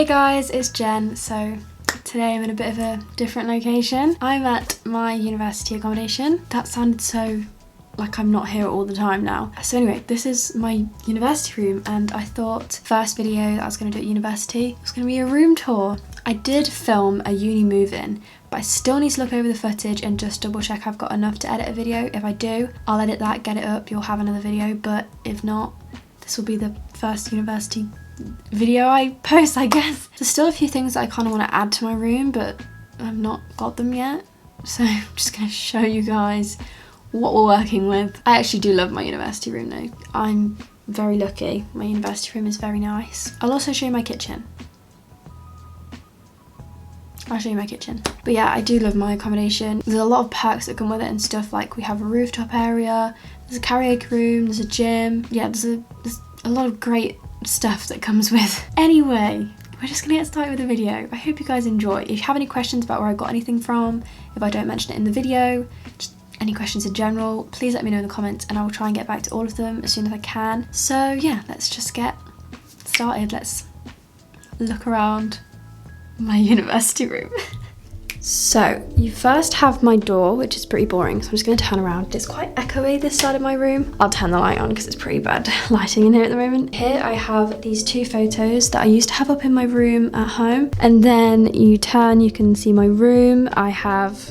Hey guys, it's Jen. So today I'm in a bit of a different location. I'm at my university accommodation. That sounded so like I'm not here all the time now. So anyway, this is my university room, and I thought first video that I was going to do at university was going to be a room tour. I did film a uni move-in, but I still need to look over the footage and just double check I've got enough to edit a video. If I do, I'll edit that, get it up, you'll have another video, but if not, this will be the first university video I post, I guess. There's still a few things that I kind of want to add to my room, but I've not got them yet. So I'm just going to show you guys what we're working with. I actually do love my university room though. I'm very lucky. My university room is very nice. I'll also show you my kitchen. I'll show you my kitchen. But yeah, I do love my accommodation. There's a lot of perks that come with it and stuff, like we have a rooftop area, there's a karaoke room, there's a gym. Yeah, there's a lot of great stuff that comes with. Anyway, we're just gonna get started with the video. I hope you guys enjoy. If you have any questions about where I got anything from, if I don't mention it in the video, just any questions in general, please let me know in the comments and I will try and get back to all of them as soon as I can. So yeah, let's just get started. Let's look around my university room. So you first have my door, which is pretty boring, so I'm just going to turn around. It's quite echoey this side of my room. I'll turn the light on because it's pretty bad lighting in here at the moment. Here I have these two photos that I used to have up in my room at home, and then you turn, you can see my room. I have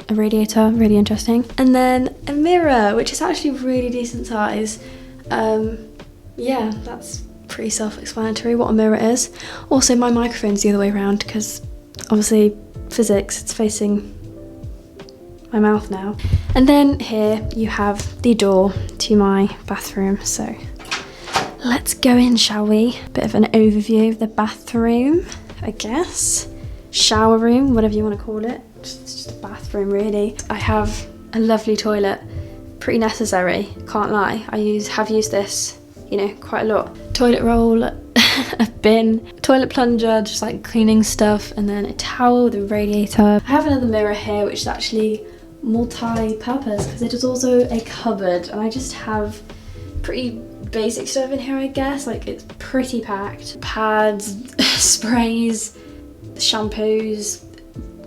a radiator, really interesting, and then a mirror, which is actually really decent size. Yeah, that's pretty self-explanatory what a mirror is. Also, my microphone's the other way around because obviously physics, it's facing my mouth now. And then here you have the door to my bathroom. So let's go in, shall we? Bit of an overview of the bathroom, I guess. Shower room, whatever you want to call it. It's just a bathroom really. I have a lovely toilet, pretty necessary, can't lie. I have used this, you know, quite a lot. Toilet roll, a bin, toilet plunger, just like cleaning stuff, and then a towel with a radiator. I have another mirror here which is actually multi-purpose because it is also a cupboard, and I just have pretty basic stuff in here, I guess. Like, it's pretty packed. Pads, sprays, shampoos,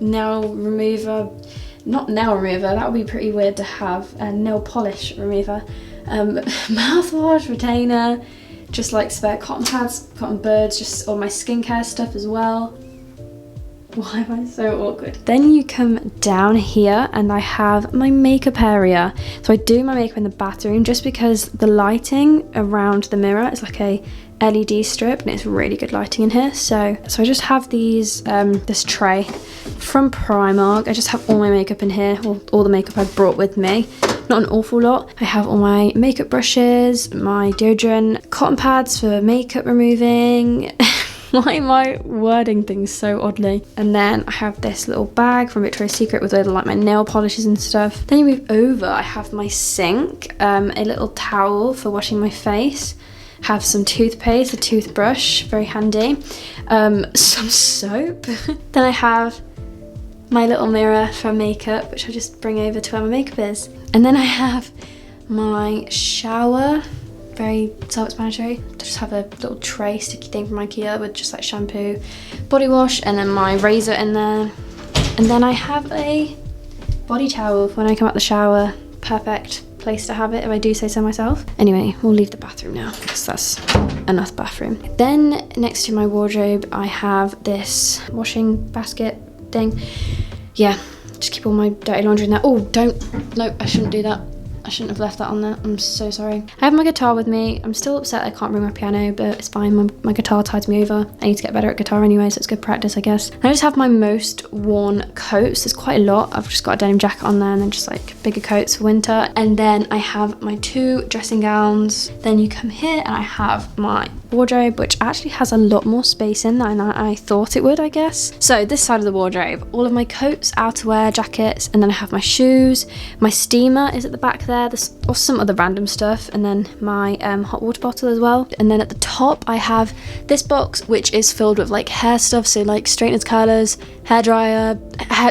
nail remover. Not nail remover, that would be pretty weird to have. A nail polish remover. Mouthwash, retainer, just like spare cotton pads, cotton buds, just all my skincare stuff as well. Why am I so awkward? Then you come down here and I have my makeup area. So I do my makeup in the bathroom just because the lighting around the mirror is like a LED strip and it's really good lighting in here. So I just have these, this tray from Primark. I just have all my makeup in here, all the makeup I brought with me. Not an awful lot. I have all my makeup brushes, my deodorant, cotton pads for makeup removing. Why am I wording things so oddly? And then I have this little bag from Victoria's Secret with all like my nail polishes and stuff. Then you move over, I have my sink, a little towel for washing my face. Have some toothpaste, a toothbrush, very handy. Some soap. Then I have my little mirror for makeup, which I just bring over to where my makeup is. And then I have my shower, very self-explanatory. I just have a little tray, sticky thing from IKEA with just like shampoo, body wash, and then my razor in there. And then I have a body towel when I come out the shower. Perfect place to have it if I do say so myself. Anyway, we'll leave the bathroom now because that's enough bathroom. Then next to my wardrobe, I have this washing basket thing. Yeah, just keep all my dirty laundry in there. Oh, no, I shouldn't do that. I shouldn't have left that on there. I'm so sorry. I have my guitar with me. I'm still upset I can't bring my piano, but it's fine. My guitar tides me over. I need to get better at guitar anyway, so it's good practice, I guess. And I just have my most worn coats. There's quite a lot. I've just got a denim jacket on there and then just like bigger coats for winter. And then I have my two dressing gowns. Then you come here and I have my wardrobe, which actually has a lot more space in than I thought it would, I guess. So this side of the wardrobe, all of my coats, outerwear, jackets, and then I have my shoes. My steamer is at the back there. there. There's also some other random stuff, and then my hot water bottle as well. And then at the top I have this box which is filled with like hair stuff, so like straighteners, curlers, hairdryer,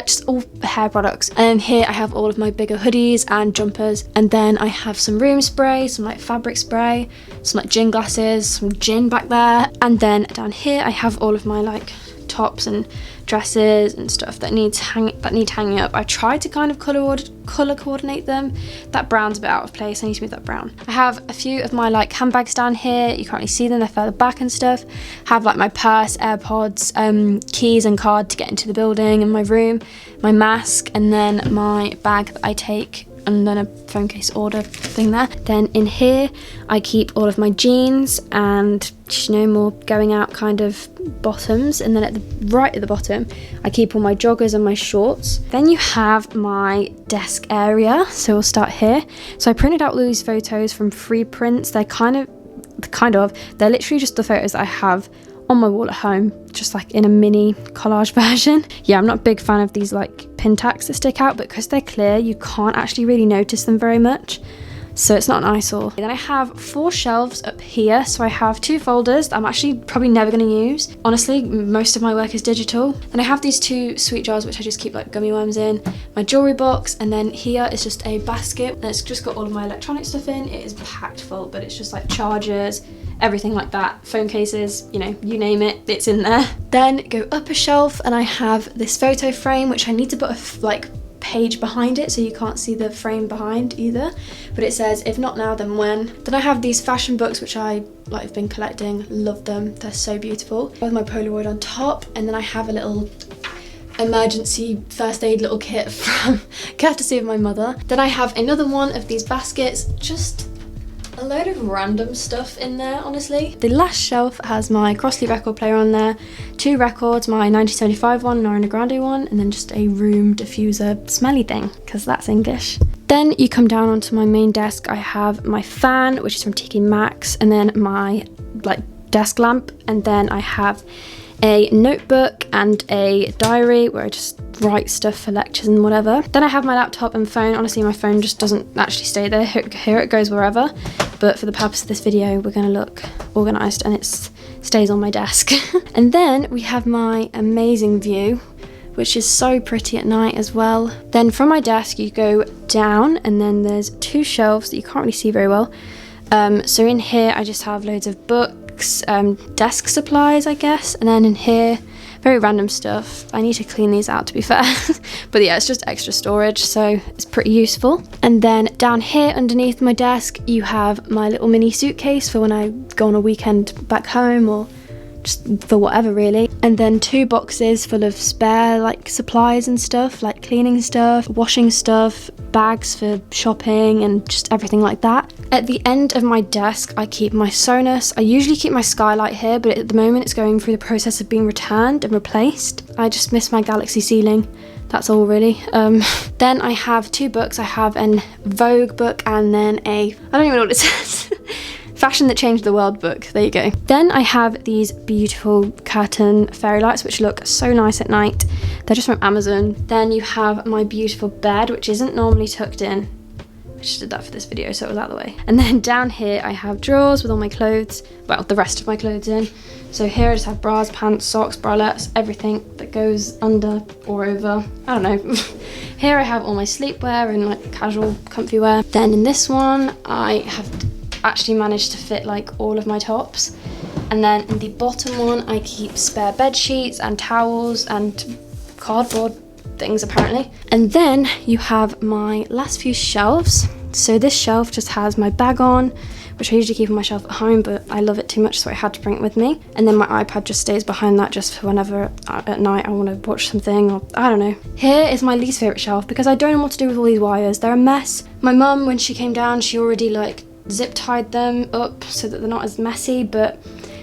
just all hair products. And here I have all of my bigger hoodies and jumpers, and then I have some room spray, some like fabric spray, some like gin glasses, some gin back there, and then down here I have all of my like tops and dresses and stuff that need hanging up. I tried to kind of colour coordinate them. That brown's a bit out of place. I need to move that brown. I have a few of my like handbags down here. You can't really see them, they're further back and stuff. I have like my purse, AirPods, keys and card to get into the building and my room, my mask, and then my bag that I take, and then a phone case order thing there. Then in here I keep all of my jeans and, you know, more going out kind of bottoms, and then right at the bottom I keep all my joggers and my shorts. Then you have my desk area, so we'll start here. So I printed out all these photos from free prints. They're they're literally just the photos that I have on my wall at home, just like in a mini collage version. Yeah, I'm not a big fan of these like pin tacks that stick out, but because they're clear you can't actually really notice them very much, so it's not an eyesore. Then I have 4 shelves up here, so I have 2 folders that I'm actually probably never going to use. Honestly, most of my work is digital. And I have these 2 sweet jars which I just keep like gummy worms in, my jewellery box, and then here is just a basket and it's just got all of my electronic stuff in. It is packed full, but it's just like chargers, everything like that, phone cases, you know, you name it, it's in there. Then go up a shelf and I have this photo frame which I need to put a page behind it so you can't see the frame behind either, but it says if not now then when. Then I have these fashion books which I have been collecting, love them, they're so beautiful, with my Polaroid on top. And then I have a little emergency first aid little kit from courtesy of my mother. Then I have another one of these baskets, just a load of random stuff in there, honestly. The last shelf has my Crossley record player on there, 2 records, my 1975 one, Ariana Grande one, and then just a room diffuser smelly thing, because that's English. Then you come down onto my main desk. I have my fan, which is from TK Maxx, and then my like desk lamp, and then I have a notebook and a diary where I just write stuff for lectures and whatever. Then I have my laptop and phone. Honestly, my phone just doesn't actually stay there. Here it goes wherever. But for the purpose of this video, we're gonna look organised and it stays on my desk. And then we have my amazing view, which is so pretty at night as well. Then from my desk, you go down and then there's 2 shelves that you can't really see very well. So in here, I just have loads of books, desk supplies, I guess, and then in here very random stuff. I need to clean these out, to be fair. But yeah, it's just extra storage, so it's pretty useful. And then down here underneath my desk you have my little mini suitcase for when I go on a weekend back home or just for whatever really. And then 2 boxes full of spare like supplies and stuff, like cleaning stuff, washing stuff, bags for shopping and just everything like that. At the end of my desk I keep my Sonus. I usually keep my skylight here, but at the moment it's going through the process of being returned and replaced. I just miss my Galaxy ceiling. That's all really. Then I have 2 books. I have an Vogue book and then I don't even know what it says. Fashion That Changed the World book. There you go. Then I have these beautiful curtain fairy lights which look so nice at night. They're just from Amazon. Then you have my beautiful bed, which isn't normally tucked in. I just did that for this video so it was out of the way. And then down here I have drawers with all my clothes, well, the rest of my clothes in. So here I just have bras, pants, socks, bralettes, everything that goes under or over. I don't know. Here I have all my sleepwear and like casual comfy wear. Then in this one I have actually managed to fit like all of my tops, and then in the bottom one I keep spare bed sheets and towels and cardboard things apparently. And then you have my last few shelves. So this shelf just has my bag on, which I usually keep on my shelf at home, but I love it too much so I had to bring it with me. And then my iPad just stays behind that just for whenever at night I want to watch something or I don't know. Here is my least favourite shelf because I don't know what to do with all these wires. They're a mess. My mum, when she came down, she already like zip tied them up so that they're not as messy, but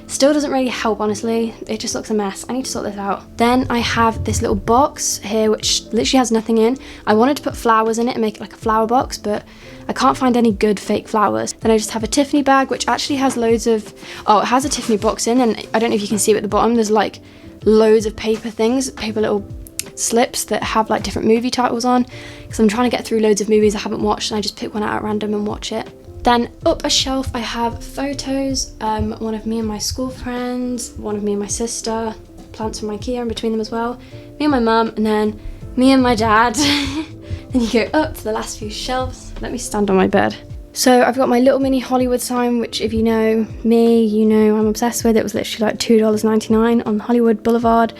still doesn't really help, honestly. It just looks a mess. I need to sort this out. Then I have this little box here which literally has nothing in. I wanted to put flowers in it and make it like a flower box, but I can't find any good fake flowers. Then I just have a Tiffany bag which actually has loads of, it has a Tiffany box in, and I don't know if you can see it at the bottom, there's like loads of paper things, paper little slips that have like different movie titles on, because I'm trying to get through loads of movies I haven't watched and I just pick one out at random and watch it. Then up a shelf I have photos, one of me and my school friends, one of me and my sister, plants from IKEA in between them as well, me and my mum, and then me and my dad. Then you go up to the last few shelves. Let me stand on my bed. So I've got my little mini Hollywood sign, which if you know me, you know I'm obsessed with. It was literally like $2.99 on Hollywood Boulevard,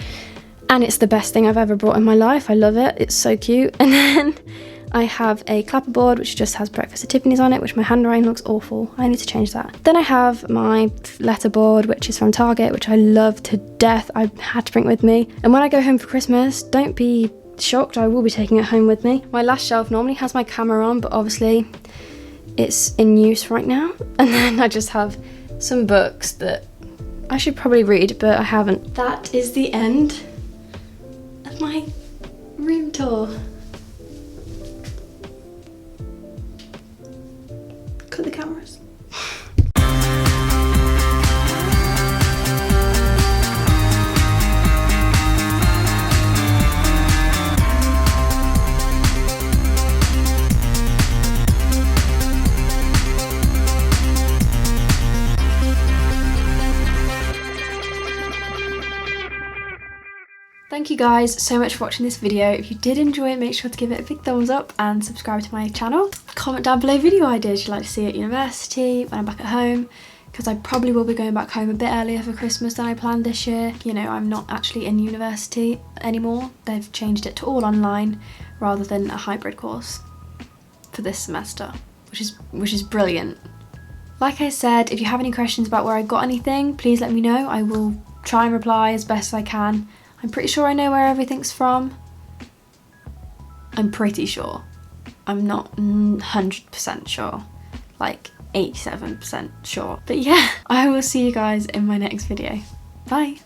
and it's the best thing I've ever bought in my life. I love it, it's so cute. And then I have a clapperboard which just has Breakfast at Tiffany's on it, which my handwriting looks awful. I need to change that. Then I have my letterboard, which is from Target, which I love to death. I had to bring it with me. And when I go home for Christmas, don't be shocked, I will be taking it home with me. My last shelf normally has my camera on, but obviously it's in use right now. And then I just have some books that I should probably read, but I haven't. That is the end of my room tour. Cut the cameras. Thank you guys so much for watching this video. If you did enjoy it, make sure to give it a big thumbs up and subscribe to my channel. Comment down below video ideas you'd like to see at university, when I'm back at home, because I probably will be going back home a bit earlier for Christmas than I planned this year. You know, I'm not actually in university anymore. They've changed it to all online rather than a hybrid course for this semester, which is brilliant. Like I said, if you have any questions about where I got anything, please let me know. I will try and reply as best as I can. I'm pretty sure I know where everything's from. I'm pretty sure. I'm not 100% sure. Like 87% sure. But yeah, I will see you guys in my next video. Bye.